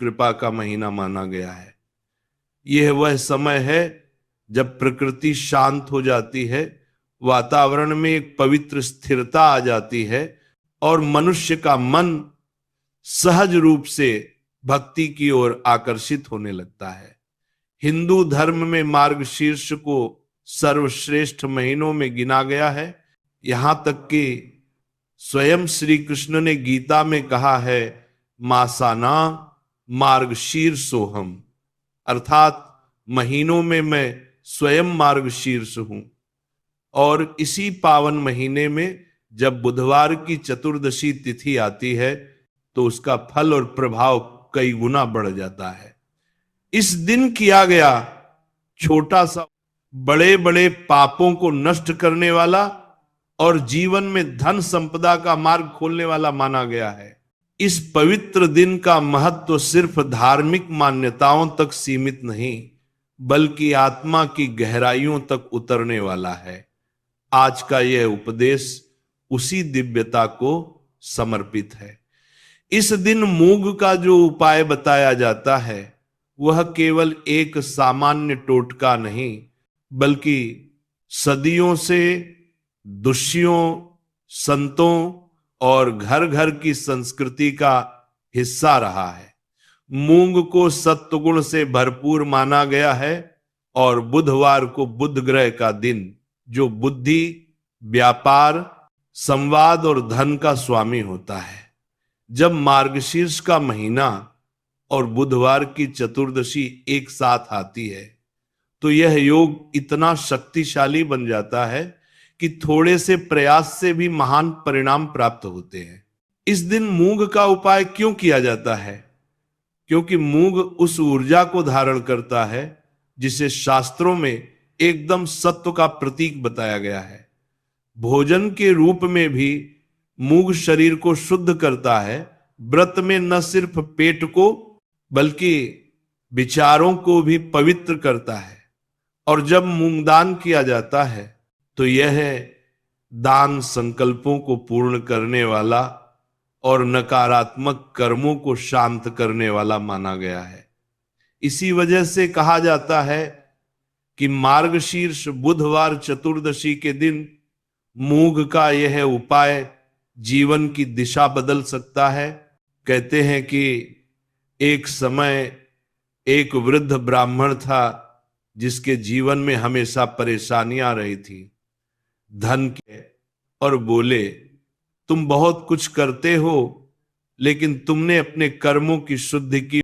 कृपा का महीना माना गया है। यह वह समय है जब प्रकृति शांत हो जाती है, वातावरण में एक पवित्र स्थिरता आ जाती है और मनुष्य का मन सहज रूप से भक्ति की ओर आकर्षित होने लगता है। हिंदू धर्म में मार्गशीर्ष को सर्वश्रेष्ठ महीनों में गिना गया है। यहां तक कि स्वयं श्री कृष्ण ने गीता में कहा है, मासाना मार्गशीर्षोहम, अर्थात महीनों में मैं स्वयं मार्गशीर्ष हूं। और इसी पावन महीने में जब बुधवार की चतुर्दशी तिथि आती है तो उसका फल और प्रभाव कई गुना बढ़ जाता है। इस दिन किया गया छोटा सा बड़े बड़े पापों को नष्ट करने वाला और जीवन में धन संपदा का मार्ग खोलने वाला माना गया है। इस पवित्र दिन का महत्व सिर्फ धार्मिक मान्यताओं तक सीमित नहीं, बल्कि आत्मा की गहराइयों तक उतरने वाला है। आज का यह उपदेश उसी दिव्यता को समर्पित है। इस दिन मूंग का जो उपाय बताया जाता है वह केवल एक सामान्य टोटका नहीं, बल्कि सदियों से ऋषियों, संतों और घर घर की संस्कृति का हिस्सा रहा है। मूंग को सत्वगुण से भरपूर माना गया है और बुधवार को बुध ग्रह का दिन, जो बुद्धि, व्यापार, संवाद और धन का स्वामी होता है। जब मार्गशीर्ष का महीना और बुधवार की चतुर्दशी एक साथ आती है तो यह योग इतना शक्तिशाली बन जाता है कि थोड़े से प्रयास से भी महान परिणाम प्राप्त होते हैं। इस दिन मूंग का उपाय क्यों किया जाता है? क्योंकि मूंग उस ऊर्जा को धारण करता है जिसे शास्त्रों में एकदम सत्व का प्रतीक बताया गया है। भोजन के रूप में भी मूंग शरीर को शुद्ध करता है। व्रत में न सिर्फ पेट को बल्कि विचारों को भी पवित्र करता है। और जब मूंगदान किया जाता है तो यह दान संकल्पों को पूर्ण करने वाला और नकारात्मक कर्मों को शांत करने वाला माना गया है। इसी वजह से कहा जाता है कि मार्गशीर्ष बुधवार चतुर्दशी के दिन मूंग का यह उपाय जीवन की दिशा बदल सकता है। कहते हैं कि एक समय एक वृद्ध ब्राह्मण था जिसके जीवन में हमेशा परेशानियां आ रही थी धन के, और बोले, तुम बहुत कुछ करते हो लेकिन तुमने अपने कर्मों की शुद्धि की